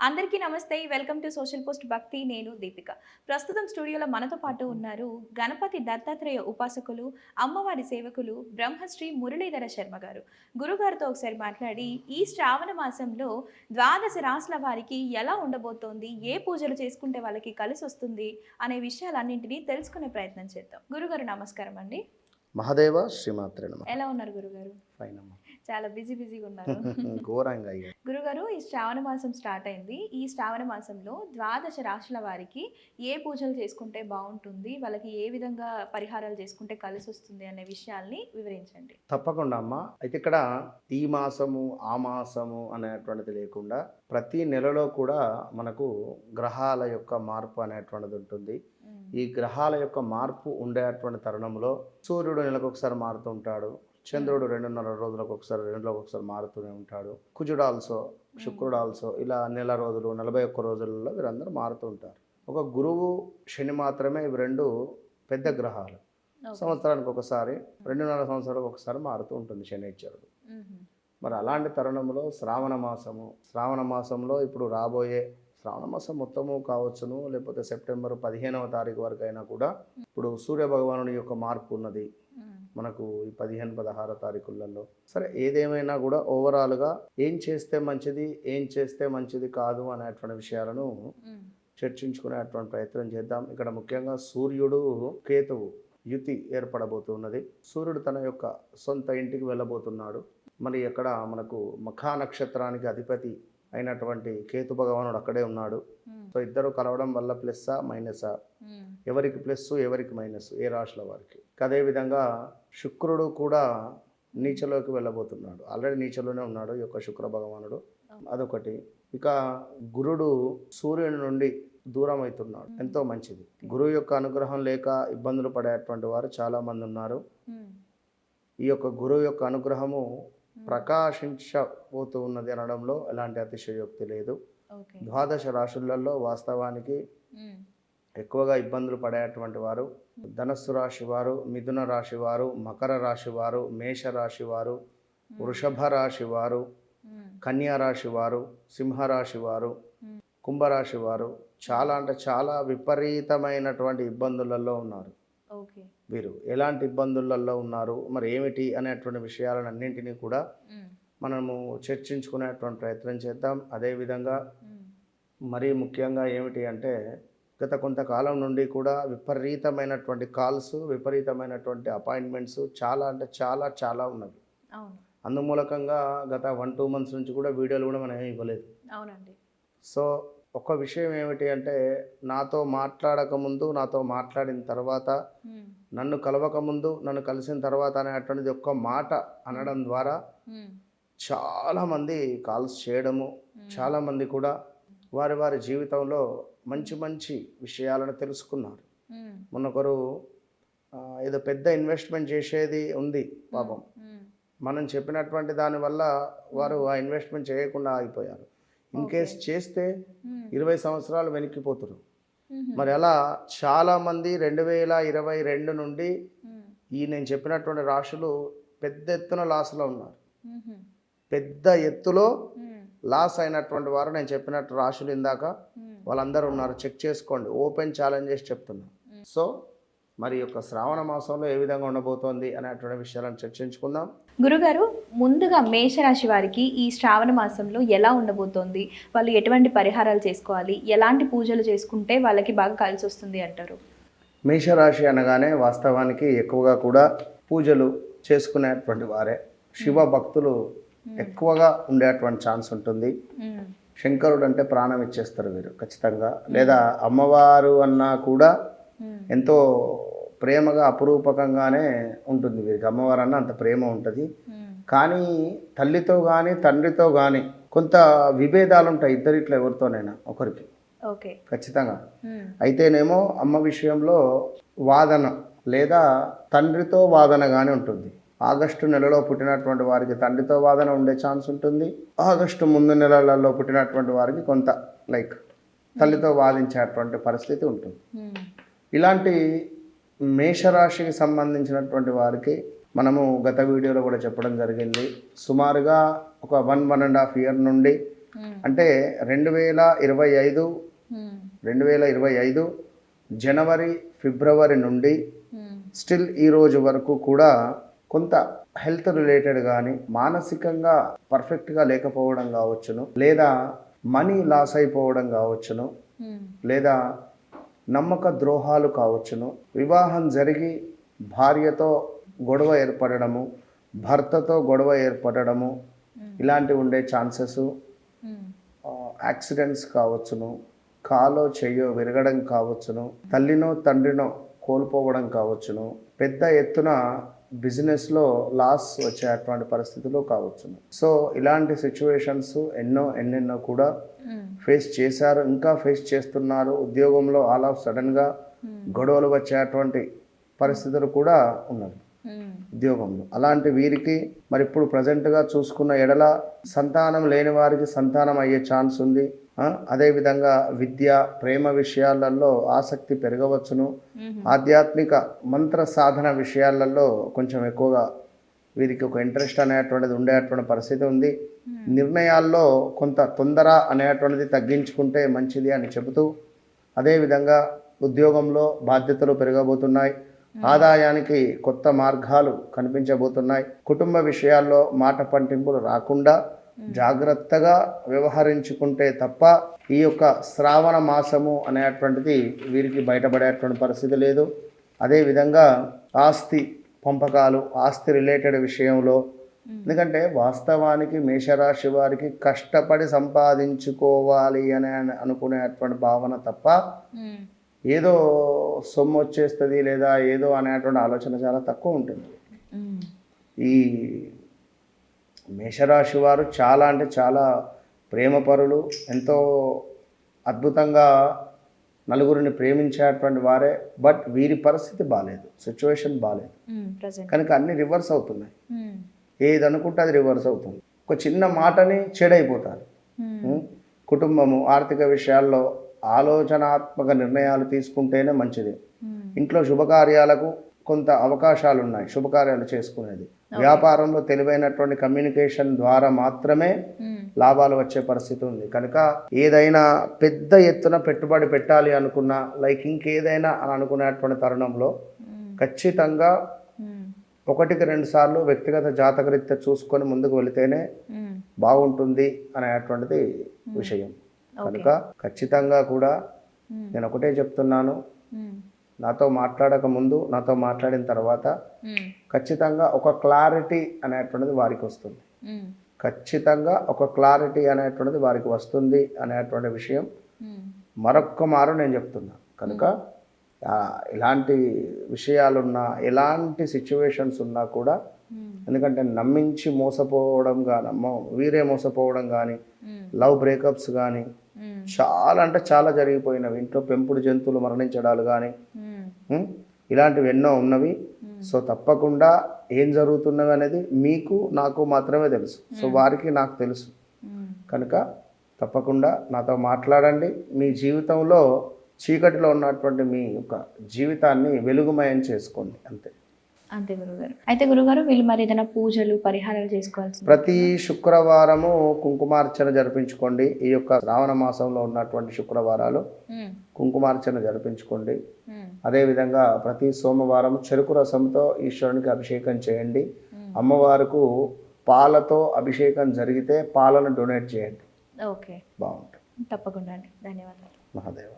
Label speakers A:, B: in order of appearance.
A: అందరికీ నమస్తే. Welcome to social post భక్తి. నేను దీపిక. ప్రస్తుతం స్టూడియోలో మనతో పాటు ఉన్నారు గణపతి దత్తాత్రేయ ఉపాసకులు, అమ్మవారి సేవకులు బ్రహ్మశ్రీ మురళీధర శర్మ గారు. గురుగారితో ఒకసారి మాట్లాడి ఈ శ్రావణ మాసంలో ద్వాదశ రాశుల వారికి ఎలా ఉండబోతోంది, ఏ పూజలు చేసుకుంటే వాళ్ళకి కలిసొస్తుంది అనే విషయాలన్నింటినీ తెలుసుకునే ప్రయత్నం చేద్దాం. గురుగారు నమస్కారం అండి.
B: మహాదేవ శ్రీమాత్రే నమః.
A: ఎలా ఉన్నారు గురుగారు?
B: ఫైన్ అమ్మా.
A: చాలా బిజీగా ఉన్నారు.
B: ఘోరంగా
A: గురుగారు, ఈ శ్రావణ మాసం స్టార్ట్ అయింది. ఈ శ్రావణ మాసంలో ద్వాదశ రాశుల వారికి ఏ పూజలు చేసుకుంటే బాగుంటుంది, వాళ్ళకి ఏ విధంగా పరిహారాలు చేసుకుంటే కలిసి వస్తుంది అనే విషయాల్ని వివరించండి.
B: తప్పకుండా అమ్మా. అయితే ఇక్కడ ఈ మాసము ఆ మాసము అనేటువంటిది లేకుండా ప్రతి నెలలో కూడా మనకు గ్రహాల యొక్క మార్పు అనేటువంటిది ఉంటుంది. ఈ గ్రహాల యొక్క మార్పు ఉండేటువంటి తరుణంలో సూర్యుడు నెలకు ఒకసారి మారుతూ ఉంటాడు, చంద్రుడు 2.5 రోజులకు ఒకసారి 2 రోజులకు ఒకసారి మారుతూనే ఉంటాడు, కుజుడు ఆల్సో, శుక్రుడు ఆల్సో, ఇలా నెల రోజులు 41 రోజులలో వీరందరూ మారుతూ ఉంటారు. ఒక గురువు శని మాత్రమే ఇవి రెండు పెద్ద గ్రహాలు. సంవత్సరానికి ఒకసారి 2.5 సంవత్సరాలకు ఒకసారి మారుతూ ఉంటుంది శనైశ్వరుడు. మరి అలాంటి తరుణంలో శ్రావణ మాసంలో ఇప్పుడు రాబోయే శ్రావణ మాసం మొత్తము కావచ్చును, లేకపోతే సెప్టెంబర్ 15వ తారీఖు వరకు అయినా కూడా ఇప్పుడు సూర్య భగవానుడి యొక్క మార్పు ఉన్నది మనకు ఈ 15-16 తారీఖులలో. సరే, ఏదేమైనా కూడా ఓవరాల్గా ఏం చేస్తే మంచిది, ఏం చేస్తే మంచిది కాదు అనేటువంటి విషయాలను చర్చించుకునేటువంటి ప్రయత్నం చేద్దాం. ఇక్కడ ముఖ్యంగా సూర్యుడు కేతువు యుతి ఏర్పడబోతున్నది. సూర్యుడు తన యొక్క సొంత ఇంటికి వెళ్ళబోతున్నాడు. మరి ఎక్కడ మనకు మఖా నక్షత్రానికి అధిపతి అయినటువంటి కేతు భగవానుడు అక్కడే ఉన్నాడు. సో ఇద్దరు కలవడం వల్ల ప్లస్సా మైనసా, ఎవరికి ప్లస్ ఎవరికి మైనస్, ఏ రాశుల వారికి. అదేవిధంగా శుక్రుడు కూడా నీచలోకి వెళ్ళబోతున్నాడు. ఆల్రెడీ నీచలోనే ఉన్నాడు ఈ యొక్క శుక్ర భగవానుడు, అదొకటి. ఇక గురుడు సూర్యుని నుండి దూరం అవుతున్నాడు, ఎంతో మంచిది. గురువు యొక్క అనుగ్రహం లేక ఇబ్బందులు పడేటువంటి వారు చాలా మంది ఉన్నారు. ఈ యొక్క గురువు యొక్క అనుగ్రహము ప్రకాశించబోతూ ఉన్నది అనడంలో ఎలాంటి అతిశయోక్తి లేదు. ద్వాదశ రాశులలో వాస్తవానికి ఎక్కువగా ఇబ్బందులు పడేటువంటి వారు ధనస్సు రాశి వారు, మిథున రాశి వారు, మకర రాశి వారు, మేష రాశి వారు, వృషభ రాశి వారు, కన్యా రాశి వారు, సింహరాశి వారు, కుంభరాశి వారు చాలా అంటే చాలా విపరీతమైనటువంటి ఇబ్బందులలో ఉన్నారు. వీరు ఎలాంటి ఇబ్బందులలో ఉన్నారు, మరి ఏమిటి అనేటువంటి విషయాలను అన్నింటినీ కూడా మనము చర్చించుకునేటువంటి ప్రయత్నం చేద్దాం. అదేవిధంగా మరీ ముఖ్యంగా ఏమిటి అంటే గత కొంతకాలం నుండి కూడా విపరీతమైనటువంటి కాల్స్, విపరీతమైనటువంటి అపాయింట్మెంట్స్ చాలా అంటే చాలా చాలా ఉన్నవి. అందుమూలకంగా గత 1-2 మంత్స్ నుంచి కూడా వీడియోలు కూడా మనం ఏమి ఇవ్వలేదు. సో ఒక విషయం ఏమిటి అంటే నాతో మాట్లాడకముందు, నాతో మాట్లాడిన తర్వాత, నన్ను కలవకముందు, నన్ను కలిసిన తర్వాత అనేటువంటిది ఒక్క మాట అనడం ద్వారా చాలామంది కాల్స్ చేయడము, చాలామంది కూడా వారి వారి జీవితంలో మంచి మంచి విషయాలను తెలుసుకున్నారు. మొన్నొకరు ఏదో పెద్ద ఇన్వెస్ట్మెంట్ చేసేది ఉంది పాపం, మనం చెప్పినటువంటి దానివల్ల వారు ఆ ఇన్వెస్ట్మెంట్ చేయకుండా ఆగిపోయారు. ఇన్ కేస్ చేస్తే 20 సంవత్సరాలు వెనక్కిపోతున్నారు. మరి అలా చాలామంది 2022 నుండి ఈ నేను చెప్పినటువంటి రాశులు పెద్ద ఎత్తున లాస్లో ఉన్నారు. పెద్ద ఎత్తులో లాస్ అయినటువంటి వారు నేను చెప్పినట్టు రాశులు ఇందాక వాళ్ళందరూ ఉన్నారు. చెక్ చేసుకోండి, ఓపెన్ ఛాలెంజ్ చేసి చెప్తున్నా. సో మరి యొక్క శ్రావణ మాసంలో ఏ విధంగా ఉండబోతోంది అనేటువంటి విషయాలను చర్చించుకుందాం.
A: గురుగారు, ముందుగా మేషరాశి వారికి ఈ శ్రావణ మాసంలో ఎలా ఉండబోతోంది, వాళ్ళు ఎటువంటి పరిహారాలు చేసుకోవాలి, ఎలాంటి పూజలు చేసుకుంటే వాళ్ళకి బాగా కలిసి వస్తుంది అంటారు?
B: మేషరాశి అనగానే వాస్తవానికి ఎక్కువగా కూడా పూజలు చేసుకునేటువంటి వారే, శివ భక్తులు ఎక్కువగా ఉండేటువంటి ఛాన్స్ ఉంటుంది. శంకరుడు అంటే ప్రాణం ఇచ్చేస్తారు వీరు ఖచ్చితంగా. లేదా అమ్మవారు అన్నా కూడా ఎంతో ప్రేమగా అపురూపకంగానే ఉంటుంది వీరికి. అమ్మవారు అన్న అంత ప్రేమ ఉంటుంది. కానీ తల్లితో కానీ తండ్రితో కానీ కొంత విభేదాలు ఉంటాయి ఇద్దరిట్లో ఎవరితోనైనా ఒకరికి ఖచ్చితంగా. అయితేనేమో అమ్మ విషయంలో వాదన లేదా తండ్రితో వాదన కానీ ఉంటుంది. ఆగస్టు నెలలో పుట్టినటువంటి వారికి తండ్రితో వాదన ఉండే ఛాన్స్ ఉంటుంది. ఆగస్టు ముందు నెలలలో పుట్టినటువంటి వారికి కొంత తల్లితో వాదించేటువంటి పరిస్థితి ఉంటుంది. ఇలాంటి మేషరాశికి సంబంధించినటువంటి వారికి మనము గత వీడియోలో కూడా చెప్పడం జరిగింది. సుమారుగా ఒక 1.5 ఇయర్ నుండి అంటే 2025 జనవరి ఫిబ్రవరి నుండి స్టిల్ ఈ రోజు వరకు కూడా కొంత హెల్త్ రిలేటెడ్ కానీ మానసికంగా పర్ఫెక్ట్గా లేకపోవడం కావచ్చును, లేదా మనీ లాస్ అయిపోవడం కావచ్చును, లేదా నమ్మక ద్రోహాలు కావచ్చును, వివాహం జరిగి భార్యతో గొడవ ఏర్పడము, భర్తతో గొడవ ఏర్పడము, ఇలాంటివి ఉండే ఛాన్సెస్, యాక్సిడెంట్స్ కావచ్చును, కాలో చెయ్యో విరగడం కావచ్చును, తల్లినో తండ్రినో కోల్పోవడం కావచ్చును, పెద్ద ఎత్తున బిజినెస్లో లాస్ వచ్చేటువంటి పరిస్థితులు కావచ్చును. సో ఇలాంటి సిచ్యువేషన్స్ ఎన్నెన్నో కూడా ఫేస్ చేశారు, ఇంకా ఫేస్ చేస్తున్నారు. ఉద్యోగంలో ఆల్ ఆఫ్ సడన్గా గొడవలు వచ్చేటువంటి పరిస్థితులు కూడా ఉన్నది ఉద్యోగంలో. అలాంటి వీరికి మరి ఇప్పుడు ప్రజెంట్గా చూసుకున్న ఎడల సంతానం లేని వారికి సంతానం అయ్యే ఛాన్స్ ఉంది. అదేవిధంగా విద్య, ప్రేమ విషయాలలో ఆసక్తి పెరగవచ్చును. ఆధ్యాత్మిక మంత్ర సాధన విషయాలలో కొంచెం ఎక్కువగా వీరికి ఒక ఇంట్రెస్ట్ అనేటువంటిది ఉండేటువంటి పరిస్థితి ఉంది. నిర్ణయాల్లో కొంత తొందర అనేటువంటిది తగ్గించుకుంటే మంచిది అని చెబుతూ, అదేవిధంగా ఉద్యోగంలో బాధ్యతలు పెరగబోతున్నాయి, ఆదాయానికి కొత్త మార్గాలు కనిపించబోతున్నాయి. కుటుంబ విషయాల్లో మాట పంటింపులు రాకుండా జాగ్రత్తగా వ్యవహరించుకుంటే తప్ప ఈ యొక్క శ్రావణ మాసము అనేటువంటిది వీరికి బయటపడేటువంటి పరిస్థితి లేదు. అదేవిధంగా ఆస్తి పంపకాలు, ఆస్తి రిలేటెడ్ విషయంలో, ఎందుకంటే వాస్తవానికి మేషరాశి వారికి కష్టపడి సంపాదించుకోవాలి అని అనుకునేటువంటి భావన తప్ప ఏదో సొమ్ము వచ్చేస్తుంది లేదా ఏదో అనేటువంటి ఆలోచన చాలా తక్కువ ఉంటుంది. ఈ మేషరాశి వారు చాలా అంటే చాలా ప్రేమపరులు, ఎంతో అద్భుతంగా నలుగురిని ప్రేమించేటువంటి వారే. బట్ వీరి పరిస్థితి బాగాలేదు, సిచ్యువేషన్ బాగాలేదు కనుక అన్ని రివర్స్ అవుతున్నాయి. ఏది అనుకుంటే అది రివర్స్ అవుతుంది. ఒక చిన్న మాటని చెడైపోతారు. కుటుంబము, ఆర్థిక విషయాల్లో ఆలోచనాత్మక నిర్ణయాలు తీసుకుంటేనే మంచిది. ఇంట్లో శుభకార్యాలకు కొంత అవకాశాలు ఉన్నాయి, శుభకార్యాలు చేసుకునేది. వ్యాపారంలో తెలివైనటువంటి కమ్యూనికేషన్ ద్వారా మాత్రమే లాభాలు వచ్చే పరిస్థితి ఉంది. కనుక ఏదైనా పెద్ద ఎత్తున పెట్టుబడి పెట్టాలి అనుకున్నా, లైక్ ఇంకేదైనా అని అనుకునేటువంటి తరుణంలో ఖచ్చితంగా 1-2 సార్లు వ్యక్తిగత జాతకరీత్యా చూసుకొని ముందుకు వెళితేనే బాగుంటుంది అనేటువంటిది విషయం. కనుక ఖచ్చితంగా కూడా నేను ఒకటే చెప్తున్నాను, నాతో మాట్లాడక ముందు, నాతో మాట్లాడిన తర్వాత ఖచ్చితంగా ఒక క్లారిటీ అనేటువంటిది వారికి వస్తుంది. ఖచ్చితంగా ఒక క్లారిటీ అనేటువంటిది వారికి వస్తుంది అనేటువంటి విషయం మరొక్క మారు నేను చెప్తున్నా. కనుక ఇలాంటి విషయాలున్నా, ఎలాంటి సిచ్యువేషన్స్ ఉన్నా కూడా, ఎందుకంటే నమ్మించి మోసపోవడం కానీ, వీరే మోసపోవడం కానీ, లవ్ బ్రేకప్స్ కానీ చాలా అంటే చాలా జరిగిపోయినవి. ఇంట్లో పెంపుడు జంతువులు మరణించడాలు కానీ ఇలాంటివి ఎన్నో ఉన్నవి. సో తప్పకుండా ఏం జరుగుతున్నవి అనేది మీకు నాకు మాత్రమే తెలుసు. సో వారికి నాకు తెలుసు. కనుక తప్పకుండా నాతో మాట్లాడండి. మీ జీవితంలో చీకటిలో ఉన్నటువంటి మీ యొక్క జీవితాన్ని వెలుగుమయం చేసుకోండి.
A: అంతే గురుగారు. అయితే గురుగారు వీళ్ళు మరి ఏదైనా పూజలు, పరిహారాలు చేసుకోవాల్సి
B: ప్రతి శుక్రవారము కుంకుమార్చన జరిపించుకోండి. ఈ యొక్క శ్రావణ మాసంలో ఉన్నటువంటి శుక్రవారాలు కుంకుమార్చన జరిపించుకోండి. అదేవిధంగా ప్రతి సోమవారం చెరుకు రసంతో ఈశ్వరునికి అభిషేకం చేయండి. అమ్మవారికి పాలతో అభిషేకం జరిగితే పాలను డొనేట్ చేయండి.
A: ఓకే,
B: బాగుంటుంది.
A: తప్పకుండా అండి. ధన్యవాదాలు.
B: మహాదేవ.